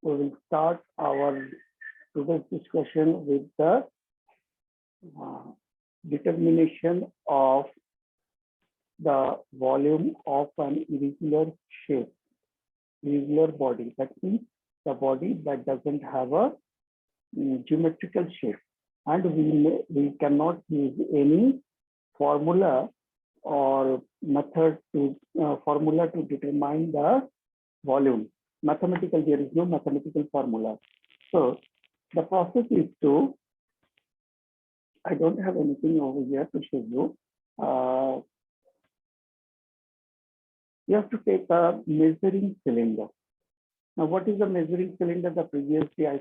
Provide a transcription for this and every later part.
we will start our today's discussion with the uh, determination of the volume of an irregular shape, irregular body. That means the body that doesn't have a geometrical shape, and we cannot use any formula or method to formula to determine the volume. Mathematical, there is no mathematical formula. So the process is to, I don't have anything over here to show you. You have to take a measuring cylinder. Now, what is the measuring cylinder? The previously I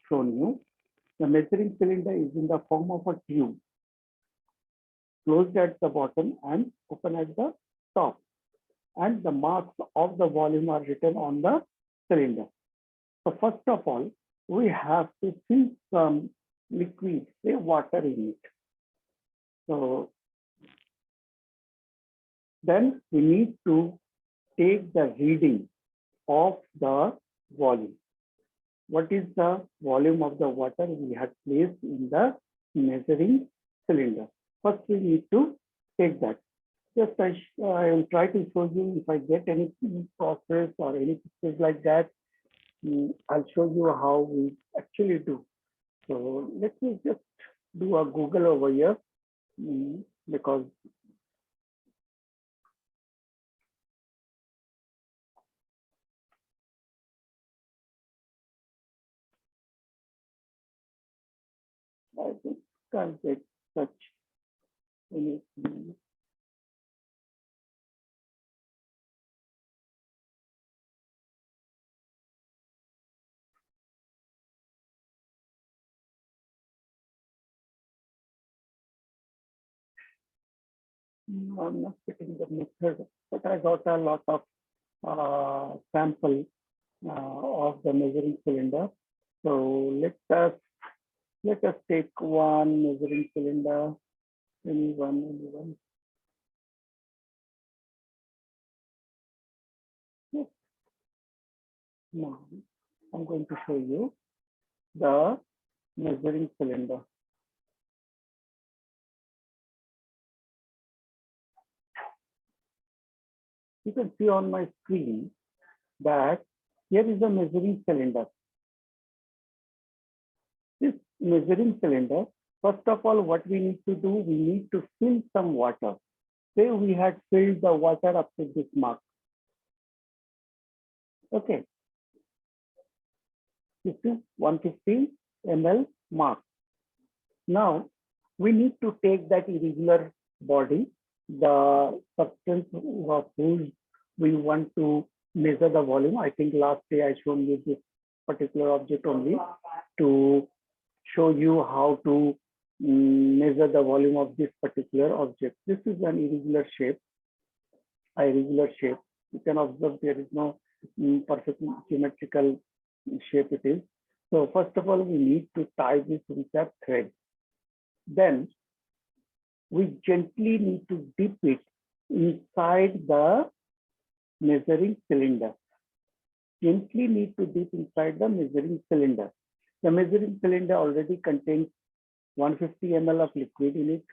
shown you. The measuring cylinder is in the form of a tube, closed at the bottom and open at the top. And the marks of the volume are written on the cylinder. So first of all, we have to fill some liquid, say water in it. So then we need to take the reading of the volume. What is the volume of the water we have placed in the measuring cylinder? First, we need to take that. Just I will try to show you if I get any process or any pictures like that. I'll show you how we actually do. So let me just do a Google over here because I just can't get such anything. I'm not getting the method, but I got a lot of sample of the measuring cylinder. So let us take one measuring cylinder, anyone. Yes. Now I'm going to show you the measuring cylinder. You can see on my screen that here is a measuring cylinder. This measuring cylinder, first of all, what we need to do, we need to fill some water. Say we had filled the water up to this mark. Okay. This is 150 ml mark. Now, we need to take that irregular body, the substance of whose we want to measure the volume. I think last day I showed you this particular object only to show you how to measure the volume of this particular object. This is an irregular shape. Irregular shape. You can observe there is no perfect symmetrical shape it is. So first of all, we need to tie this with a thread. Then we gently need to dip it inside the measuring cylinder. Gently need to dip inside the measuring cylinder. The measuring cylinder already contains 150 ml of liquid in it,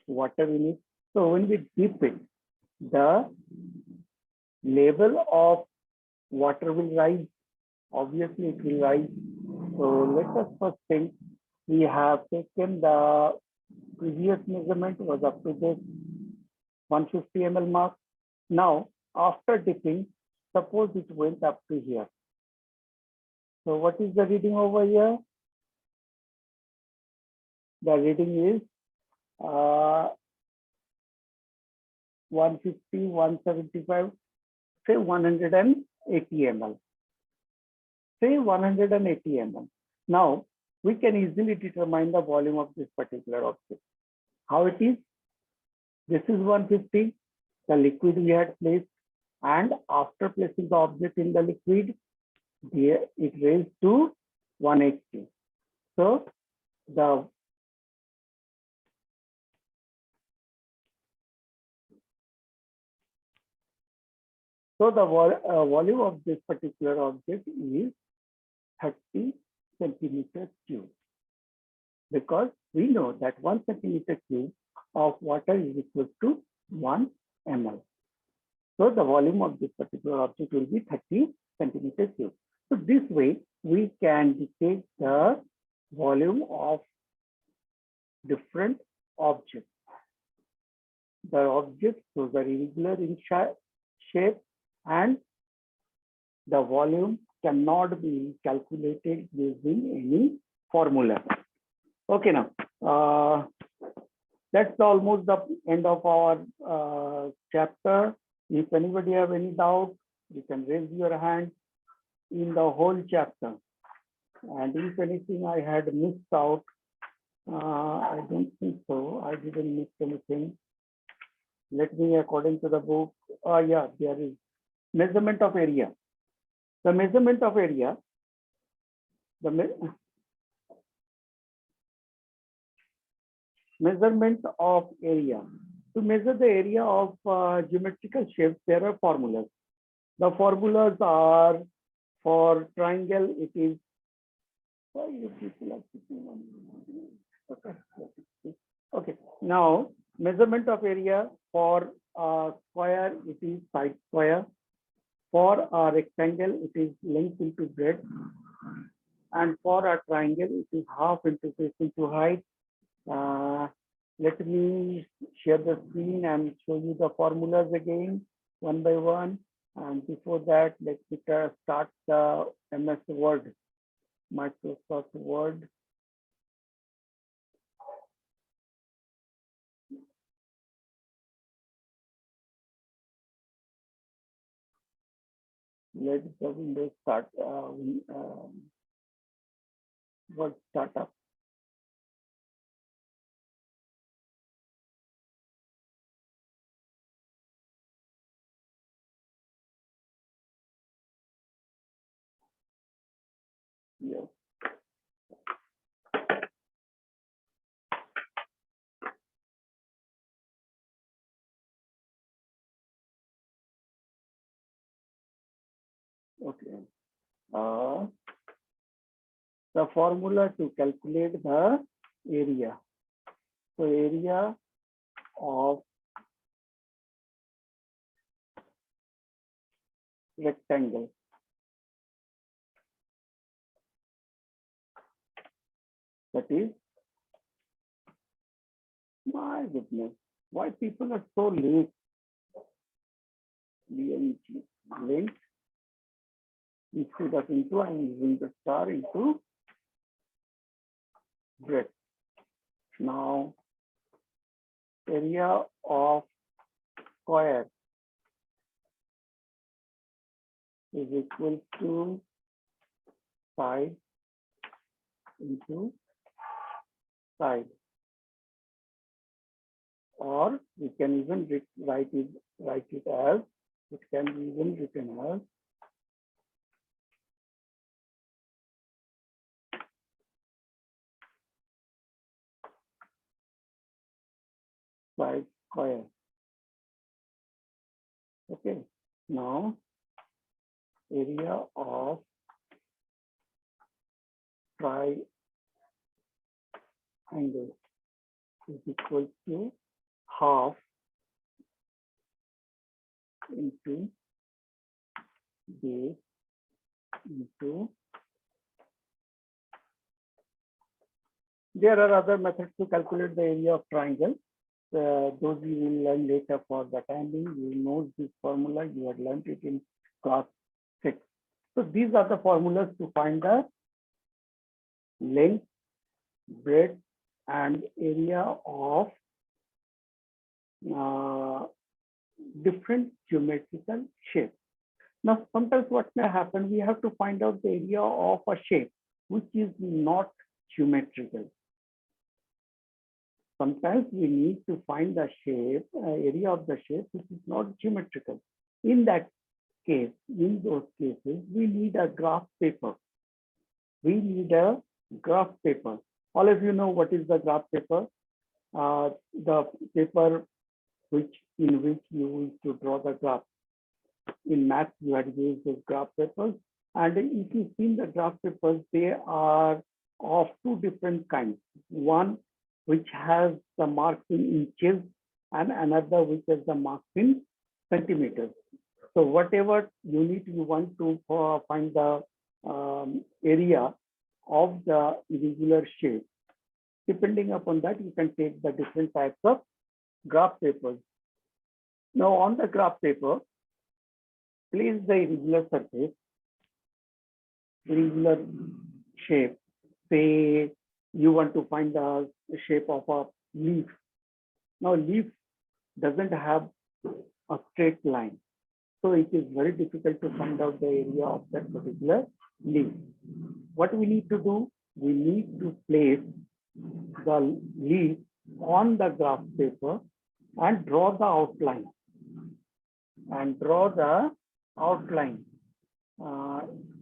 water in it. So when we dip it, the level of water will rise. Obviously, it will rise. So let us first think. We have taken the previous measurement was up to this 150 ml mark. Now, after dipping, suppose it went up to here. So what is the reading over here? The reading is 150, 175, say 180 ml. Say 180 ml. Now, we can easily determine the volume of this particular object. How it is? This is 150, the liquid we had placed, and after placing the object in the liquid, it raised to 180. So the volume of this particular object is 30 centimeter cube, because we know that 1 centimeter cube of water is equal to 1 ml. So the volume of this particular object will be 30 centimeter cube. So this way we can detect the volume of different objects. The objects those are irregular in shape, and the volume cannot be calculated using any formula. Okay, now that's almost the end of our chapter. If anybody have any doubt, you can raise your hand in the whole chapter. And if anything I had missed out, I don't think so. I didn't miss anything. Let me, according to the book, yeah, there is measurement of area. The measurement of area, measurement of area. To measure the area of geometrical shapes, there are formulas. The formulas are, for triangle, it is, why you people are sitting on? Okay, now measurement of area for square, it is side square. For a rectangle, it is length into breadth. And for a triangle, it is half into face into height. Let me share the screen and show you the formulas again, one by one. And before that, let me start the MS Word, Microsoft Word. Let the Windows start, Word startup. Yes. Okay. The formula to calculate the area. So area of rectangle. That is, my goodness, why people are so late? Length instead of into, I'm using the star into breadth. Now, area of square is equal to side into side. Or we can even write it as, it can be even written as side square. Okay, now area of triangle is equal to half into base into. There are other methods to calculate the area of triangle. Those you will learn later. For the time being, you know this formula. You had learned it in class 6. So these are the formulas to find the length, breadth, and area of different geometrical shapes. Now, sometimes what may happen, we have to find out the area of a shape which is not geometrical. Sometimes we need to find the shape, area of the shape which is not geometrical. In that case, in those cases, we need a graph paper. We need a graph paper. All of you know what is the graph paper? The paper in which you use to draw the graph. In math, you had used those graph papers, And if you see the graph papers, they are of two different kinds. One which has the marks in inches and another which has the marks in centimeters. So whatever unit you want to find the area of the irregular shape, depending upon that, you can take the different types of graph papers. Now on the graph paper, place the irregular surface, irregular shape. Say you want to find the shape of a leaf. Now leaf doesn't have a straight line. So it is very difficult to find out the area of that particular leaf. What we need to do, we need to place the leaf on the graph paper and draw the outline.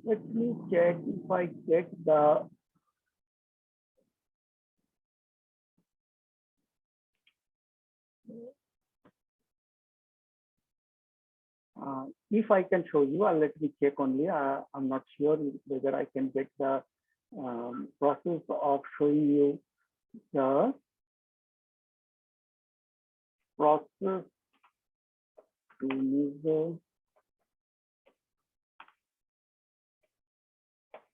Let me check if I get the if I can show you, let me check only. I'm not sure whether I can get the process of showing you the process to measure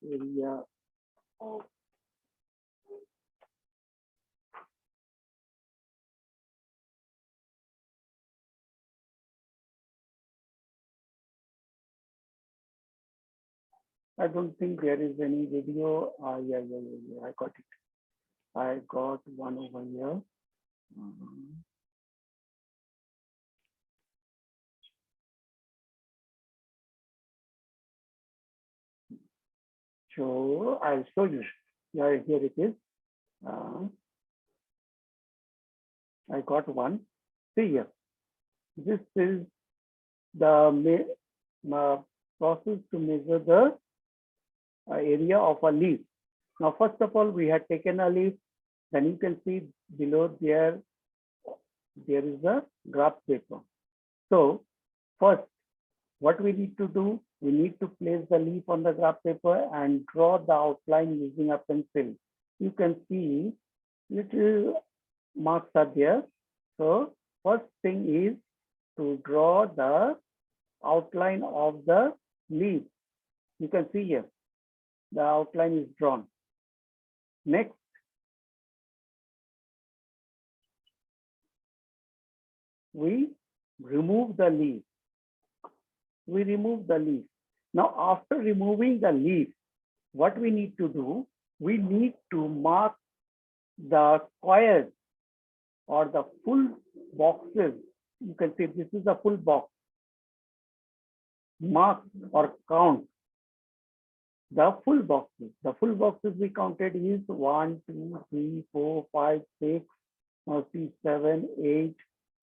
area of I don't think there is any video. Yeah, I got it. I got one over here. So I'll show you. Yeah, here it is. I got one. See here. This is the process to measure the area of a leaf. Now, first of all, we had taken a leaf. Then you can see below there is a graph paper. So first, what we need to do, we need to place the leaf on the graph paper and draw the outline using a pencil. You can see little marks are there. So first thing is to draw the outline of the leaf. You can see here, the outline is drawn. Next, we remove the leaf. We remove the leaf. Now, after removing the leaf, what we need to do, we need to mark the squares or the full boxes. You can see this is a full box. Mark or count the full boxes. The full boxes we counted is 1, 2, 3, 4, 5, 6, 7, 8,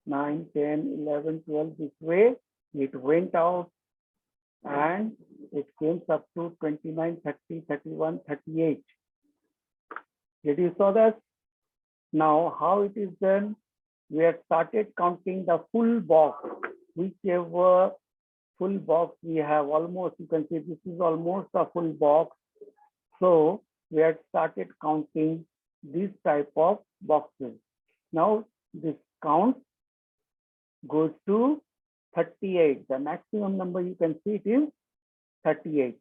9, 10, 11, 12. This way it went out and it came up to 29, 30, 31, 38. Did you saw that? Now how it is done? We have started counting the full box. Whichever full box we have, almost, you can see this is almost a full box. So we have started counting this type of boxes. Now this count goes to 38. The maximum number you can see it is 38.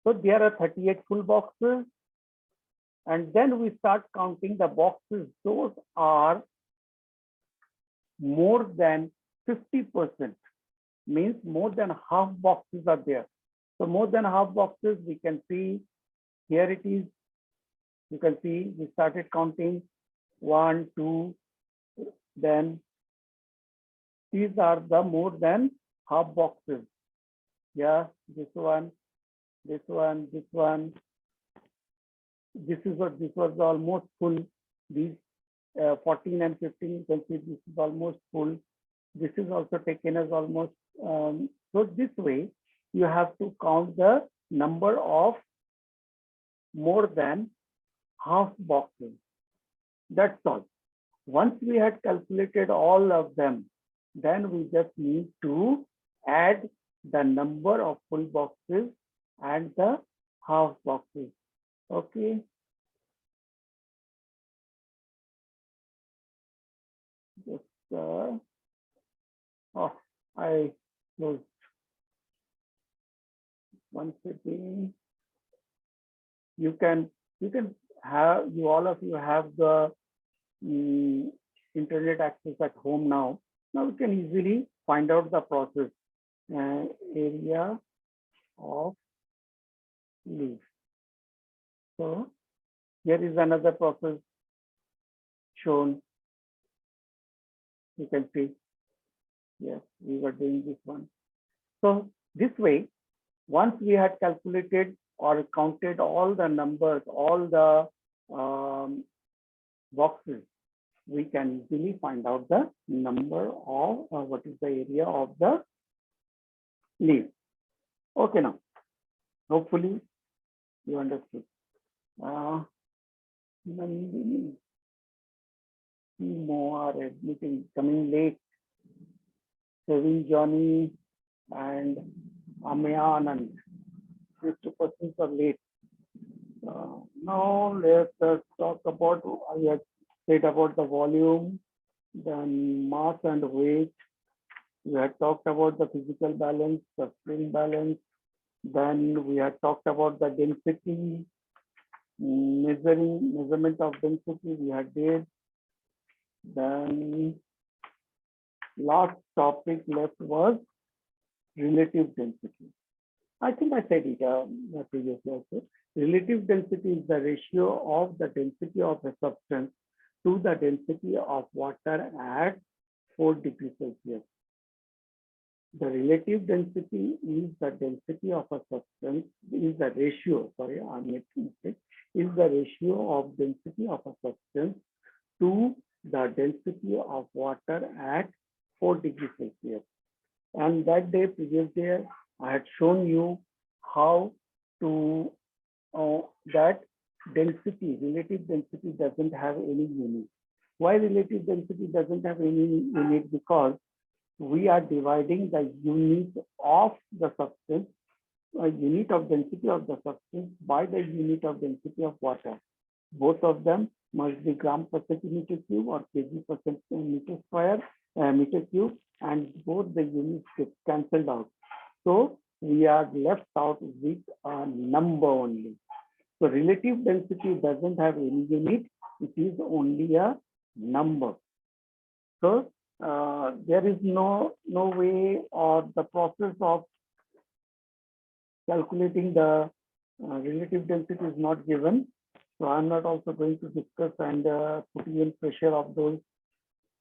So there are 38 full boxes. And then we start counting the boxes. Those are more than 50%, means more than half boxes are there. So more than half boxes, we can see here it is. You can see we started counting 1, 2, then these are the more than half boxes. Yeah, this one, this one, this one. This was almost full. These 14 and 15, you can see this is almost full. This is also taken as almost. So this way, you have to count the number of more than half boxes. That's all. Once we had calculated all of them, then we just need to add the number of full boxes and the half boxes. Okay. Just oh, I closed once again. You can have you all of you have the mm, internet access at home now. Now you can easily find out the process area of leaf. So here is another process shown. You can see, yes, we were doing this one. So this way, once we had calculated or counted all the numbers, all the boxes, we can easily find out the number of what is the area of the leaf. Okay, now, hopefully you understood. Nandini, more admitting, coming late, Saving Johnny and Amaya Anand. These two persons are late. Now let's talk about, I had said about the volume, then mass and weight. We had talked about the physical balance, the spring balance. Then we had talked about the density, measurement of density we had did. Then last topic left was relative density. I think I said it previously also. Relative density is the ratio of the density of a substance to the density of water at 4 degrees Celsius. The relative density is the density of a substance, is the ratio, sorry, I'm making mistake, is the ratio of density of a substance to the density of water at 4 degrees Celsius. And that day, previous day, I had shown you how to that density, relative density doesn't have any unit. Why relative density doesn't have any unit? Because we are dividing the unit of the substance, a unit of density of the substance by the unit of density of water. Both of them must be gram per centimeter cube or kg per centimeter square, meter cube, and both the units get cancelled out. So we are left out with a number only. So relative density doesn't have any unit, it is only a number. So there is no way or the process of calculating the relative density is not given. So I'm not also going to discuss and putting in pressure of those.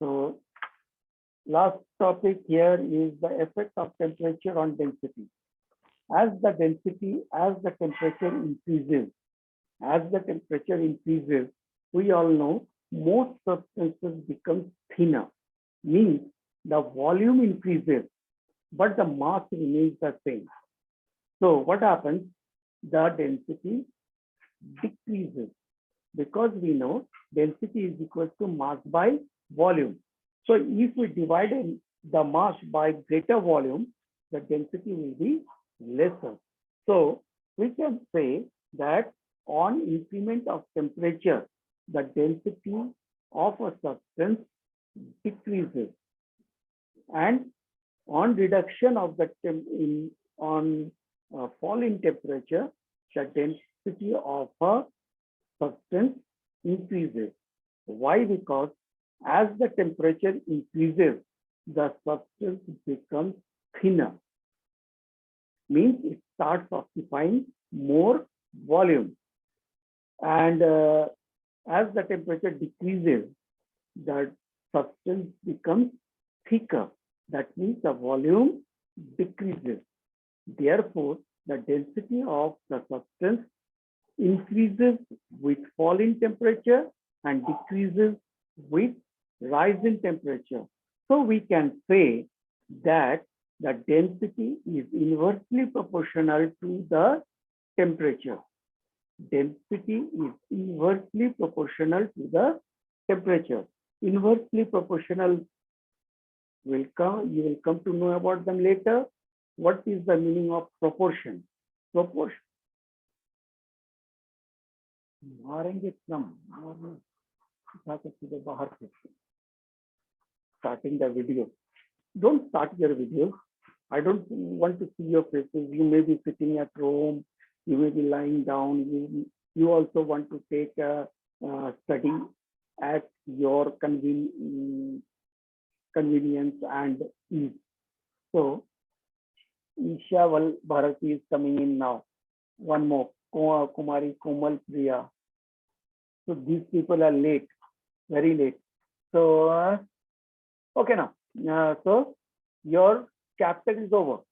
So last topic here is the effect of temperature on density. As the temperature increases, we all know most substances become thinner. Means the volume increases, but the mass remains the same. So what happens? The density decreases because we know density is equal to mass by volume. So if we divide the mass by greater volume, the density will be lesser. So we can say that on increment of temperature, the density of a substance decreases, and on reduction of the fall in temperature, the density of a substance increases. Why? Because as the temperature increases, the substance becomes thinner. Means it starts occupying more volume. And as the temperature decreases, the substance becomes thicker. That means the volume decreases. Therefore, the density of the substance increases with fall in temperature and decreases with rise in temperature. So we can say that the density is inversely proportional to the temperature. Density is inversely proportional to the temperature. Inversely proportional you will come to know about them later. What is the meaning of proportion? proportion. मारेंगे इतना सीधे बाहर से. Starting the video. Don't start your video. I don't want to see your faces. You may be sitting at home. You may be lying down. You also want to take a study at your convenience and ease. So, Isha Bharati is coming in now. One more, Kumari, Komal, Priya. So these people are late, very late. So, okay now. So your chapter is over.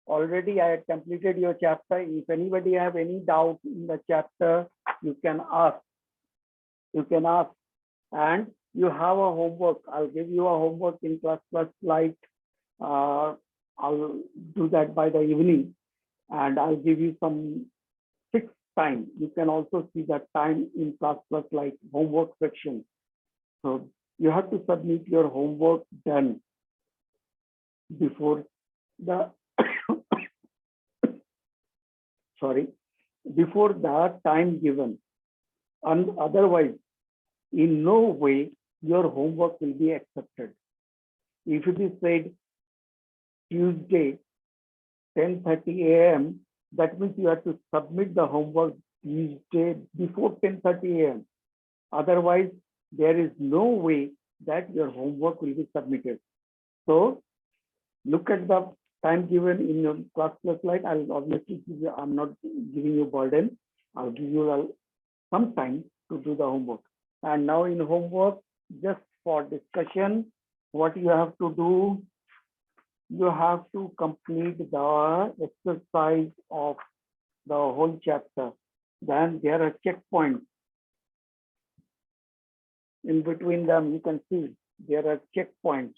Already I had completed your chapter. If anybody have any doubt in the chapter, you can ask. You can ask. And you have a homework. I'll give you a homework in class plus light. I'll do that by the evening. And I'll give you some fixed time. You can also see that time in class plus light homework section. So you have to submit your homework done before the before the time given, and otherwise in no way your homework will be accepted. If it is said Tuesday 10:30 a.m., that means you have to submit the homework Tuesday before 10:30 a.m. Otherwise there is no way that your homework will be submitted. So look at the time given in your class plus slide. I'll obviously give you, I'm not giving you burden. I'll give you some time to do the homework. And now in homework, just for discussion, what you have to do, you have to complete the exercise of the whole chapter. Then there are checkpoints. In between them, you can see there are checkpoints.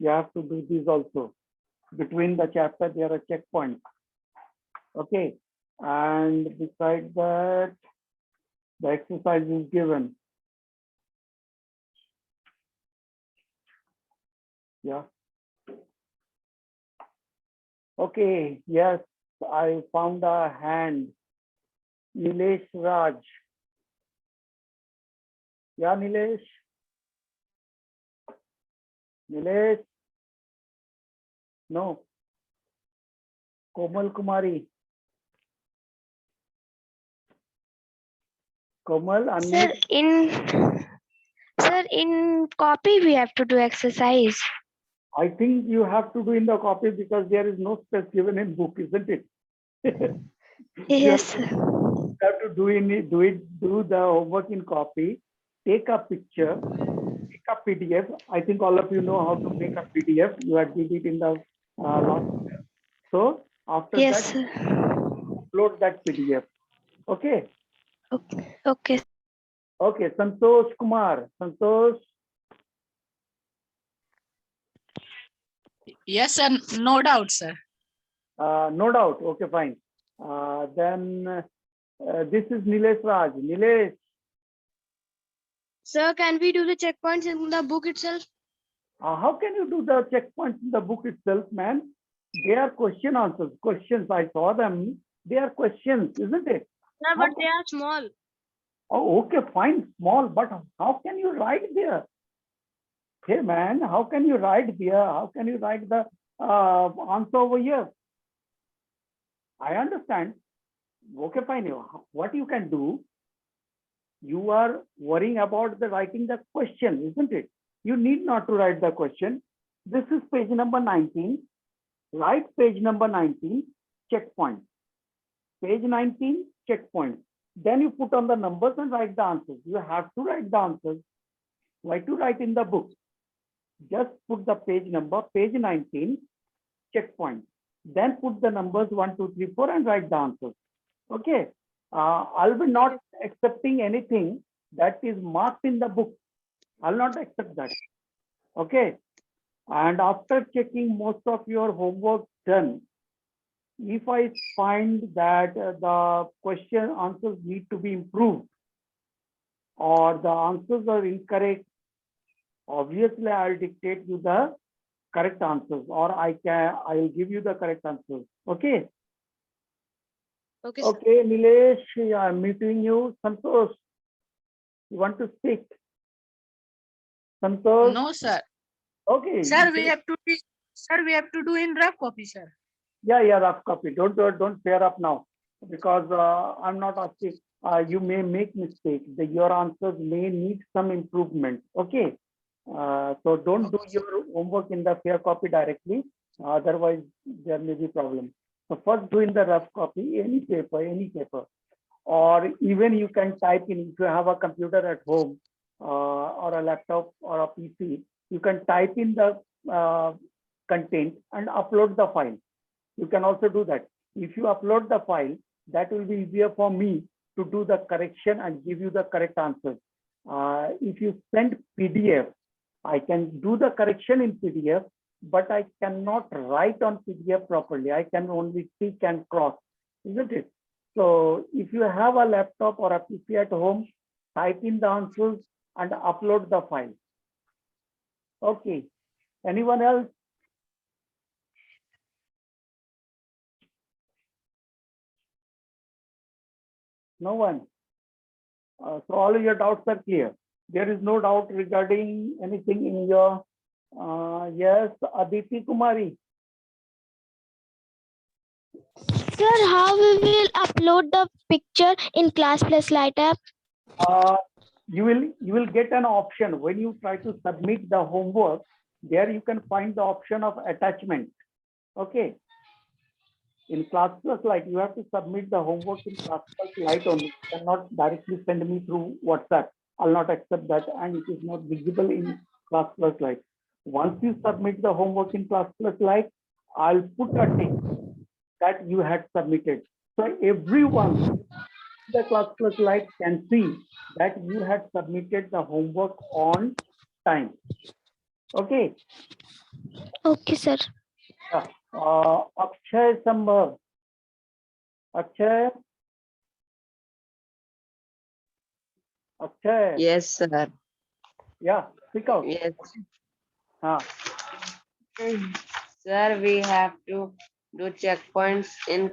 You have to do these also. Between the chapter, there are checkpoints. Okay. And besides that, the exercise is given. Yeah. Okay. Yes, I found a hand. Nilesh Raj. Yeah, Nilesh. Nilesh. No. Komal Kumari. Komal, unmute. Sir, in copy we have to do exercise. I think you have to do in the copy because there is no space given in book, isn't it? Yes. You have to do the homework in copy. Take a picture, take a PDF. I think all of you know how to make a PDF. You had did it in the last year. So after Yes, that, upload that PDF. Okay. Okay. Okay. Santosh Kumar. Santosh. Yes, sir. No doubt, sir. No doubt. Okay, fine. Then this is Nilesh Raj. Nilesh. Sir, can we do the checkpoints in the book itself? How can you do the checkpoints in the book itself, man? They are question answers. Questions. I saw them. They are questions, isn't it? Sir, but they are small. Oh, okay, fine, small. But how can you write there? Hey, man, how can you write there? How can you write the answer over here? I understand. Okay, fine. What you can do, you are worrying about the writing the question, isn't it? You need not to write the question. This is page number 19. Write page number 19, checkpoint. Page 19, checkpoint. Then you put on the numbers and write the answers. You have to write the answers. Why to write in the book? Just put the page number, page 19, checkpoint. Then put the numbers 1, 2, 3, 4 and write the answers. Okay. I'll be not accepting anything that is marked in the book. I'll not accept that. Okay. And after checking most of your homework done, if I find that the question answers need to be improved or the answers are incorrect, obviously I'll dictate you the correct answers or I'll give you the correct answers. Okay. Okay, sir. Okay, Nilesh, I'm meeting you. Santosh, you want to speak? Santosh, No, sir. okay. Sir, we have to do, sir, we have to do in rough copy, sir. Yeah, rough copy. Don't pair up now, because I'm not asking. You may make mistakes. Your answers may need some improvement. Okay. So don't do your homework in the fair copy directly. Otherwise, there may be problem. So first do in the rough copy, any paper, or even you can type in, if you have a computer at home, or a laptop or a PC, you can type in the content and upload the file. You can also do that. If you upload the file, that will be easier for me to do the correction and give you the correct answers. If you send PDF, I can do the correction in PDF, but I cannot write on PDF properly. I can only tick and cross, isn't it? So if you have a laptop or a PC at home, type in the answers and upload the file. Okay. Anyone else? No one. So all of your doubts are clear. There is no doubt regarding anything in your, yes, Aditi Kumari. Sir, how we will upload the picture in Class Plus Light app? You will get an option when you try to submit the homework. There you can find the option of attachment. Okay. In Class Plus Lite, you have to submit the homework in Class Plus Lite only. You cannot directly send me through WhatsApp. I'll not accept that, and it is not visible in Class Plus Lite. Once you submit the homework in Class Plus Lite, I'll put a tick that you had submitted. So everyone in the Class Plus Lite can see that you had submitted the homework on time. Okay. Okay, sir. Akshay Sambhav. Akshay. Akshay. Yes, sir. Yeah, speak out. Yes. हाँ. Sir, we have to do checkpoints in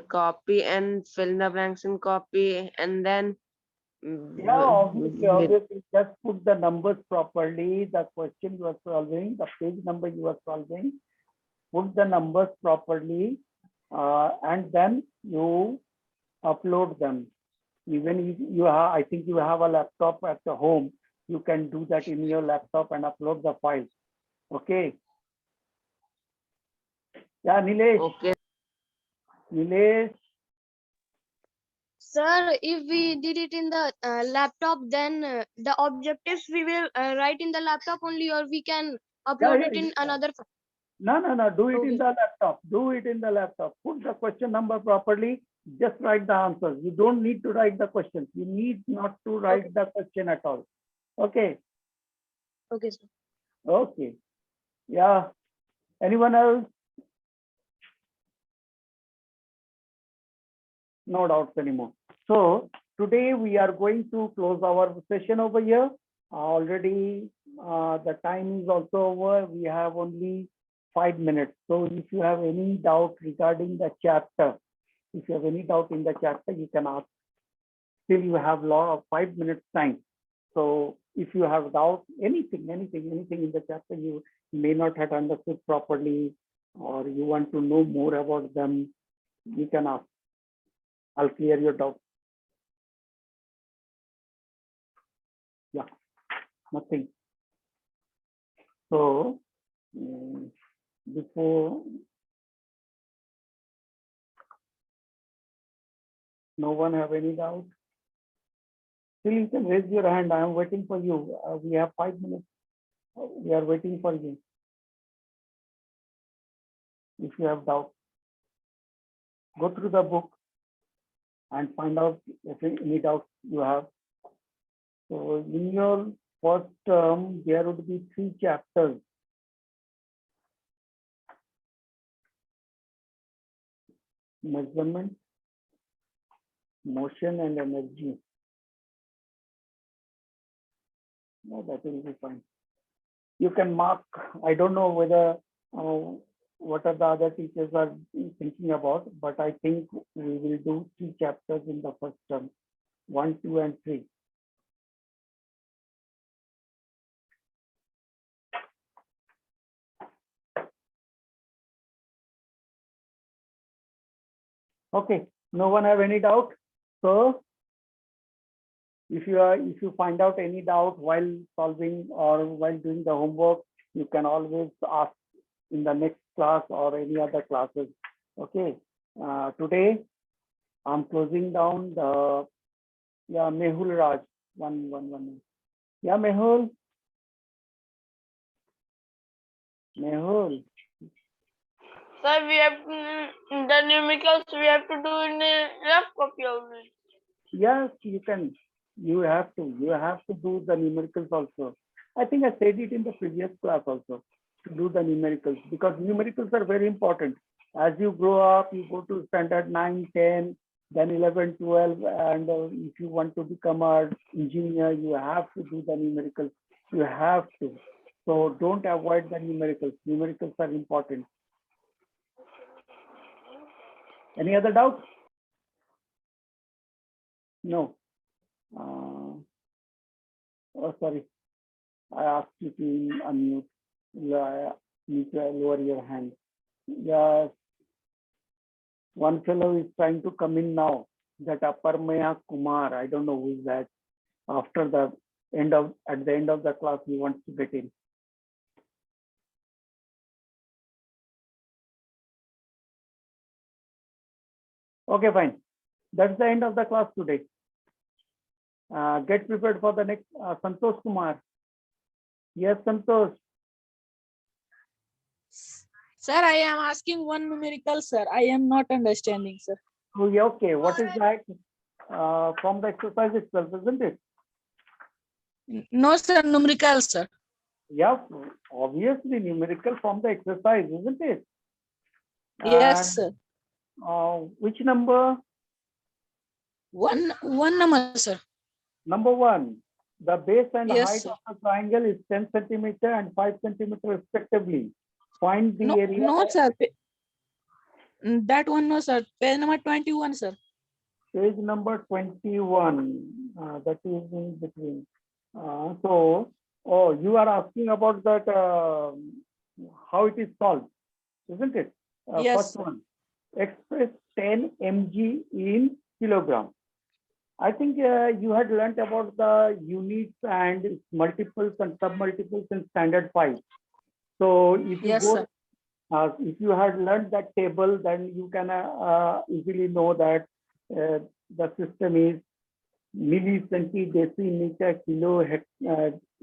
copy and fill the blanks in copy, and then Yeah, obviously, just put the numbers properly, the question you are solving, the page number you are solving, put the numbers properly, and then you upload them. Even if you have, I think you have a laptop at the home, you can do that in your laptop and upload the file. Okay. Yeah, Nilesh. okay. Nilesh. Sir, if we did it in the laptop, then the objectives we will write in the laptop only, or we can upload it in another file. No. Do it in Okay. the laptop. Do it in the laptop. Put the question number properly. Just write the answers. You don't need to write the questions. You need not to write the question at all. Okay. Okay, sir. Okay. Yeah. Anyone else? No doubts anymore. So today we are going to close our session over here. Already the time is also over. We have only 5 minutes. So if you have any doubt regarding the chapter, if you have any doubt in the chapter, you can ask. Still you have 5 minutes time. So if you have doubt, anything in the chapter you may not have understood properly, or you want to know more about them, you can ask. I'll clear your doubt. Yeah, nothing. So before, no one have any doubt? Still you can raise your hand. I am waiting for you. We have 5 minutes. We are waiting for you. If you have doubt, go through the book and find out if any doubt you have. So in your first term, there would be 3 chapters. Measurement, motion and energy. No, that will be fine. You can mark. I don't know whether what are the other teachers are thinking about, but I think we will do 3 chapters in the first term, 1, 2, and 3. Okay, no one have any doubt? So if you find out any doubt while solving or while doing the homework, you can always ask in the next class or any other classes. Okay. Today I'm closing down the Mehul Raj. One. Yeah, Mehul. Mehul. Sir, we have the numericals we have to do in a rough copy only. Yes, you can. You have to do the numericals also. I think I said it in the previous class also, to do the numericals, because numericals are very important. As you grow up, you go to standard 9, 10, then 11, 12, and if you want to become an engineer, you have to do the numericals. You have to. So don't avoid the numericals. Numericals are important. Any other doubts? No. Oh, sorry. I asked you to unmute. Need to lower your hand. Yes. One fellow is trying to come in now. That Aparmaya Kumar. I don't know who is that. At the end of the class, he wants to get in. Okay, fine. That's the end of the class today. Get prepared for the next. Santosh Kumar. Yes, Santosh. Sir, I am asking one numerical, sir. I am not understanding, sir. Oh, yeah, okay. What is that? From the exercise itself, isn't it? No, sir, numerical, sir. Yeah, obviously numerical from the exercise, isn't it? Yes, sir. Which number? One number, sir. Number 1. The base and Yes, height sir. of the triangle is 10 centimeter and 5 centimeter respectively. Find the area. No, sir. That one, no, sir. Page number 21, sir. Page number 21. That is in between. So, you are asking about that, how it is solved, isn't it? Yes, First sir. one. Express 10 mg in kilogram. I think you had learnt about the units and multiples and submultiples in standard 5. So if you Yes, go, sir. if you had learned that table, then you can easily know that the system is millicentimeter kilo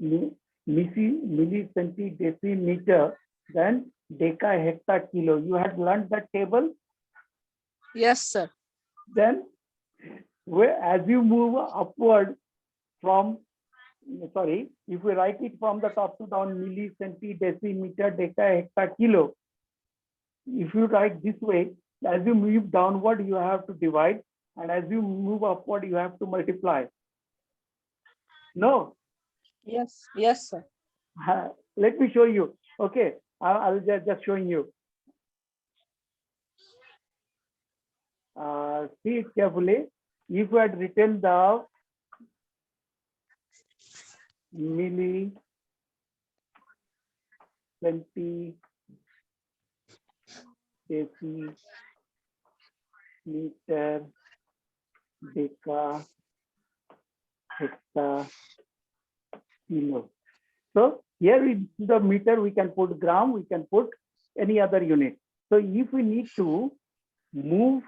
millicentimeter, then decahecta kilo. You had learned that table. Yes, sir. Then as you move upward from, sorry, if we write it from the top to down, millicentimeter, decahecta kilo, if you write this way, as you move downward, you have to divide, and as you move upward, you have to multiply. No? Yes, yes, sir. Let me show you. Okay, I'll just showing you. See it carefully. If you had written the milli, centi, decimeter, deca, hecta, kilo. So here in the meter, we can put gram, we can put any other unit. So if we need to move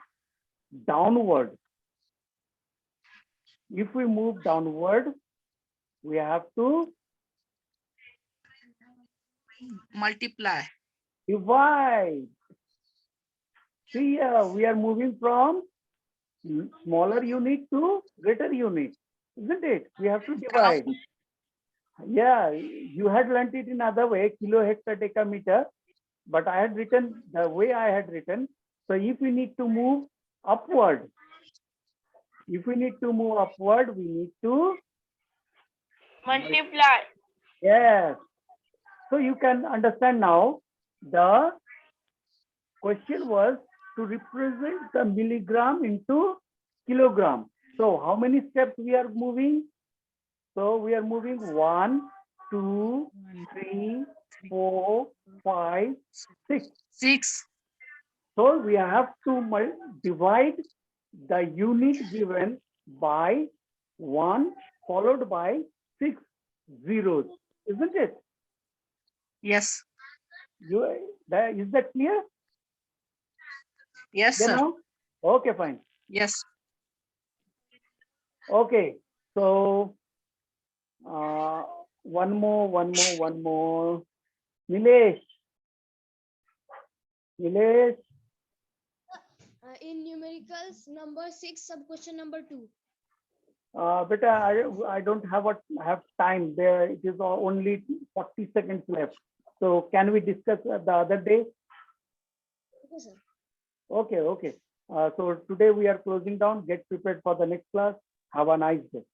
downward, if we move downward, we have to Multiply. divide. See, we are moving from smaller unit to greater unit, isn't it? We have to divide. Yeah, you had learned it in other way, kilo, hectare, decameter, but I had written the way I had written. So if we need to move upward, we need to Multiply. yes. So you can understand now the question was to represent the milligram into kilogram. So how many steps we are moving? So we are moving 1, 2, 3, 4, 5, 6. 6. So we have to divide the unit given by 1 followed by 6 zeros, isn't it? Yes. Is that clear? Yes, Yeah, sir. now? Okay, fine. Yes. Okay, so one more. Nilesh. In numericals, number 6, sub question number 2. Beta, I don't have time there. It is only 40 seconds left. So can we discuss the other day? Okay, sir. Okay. So today we are closing down. Get prepared for the next class. Have a nice day.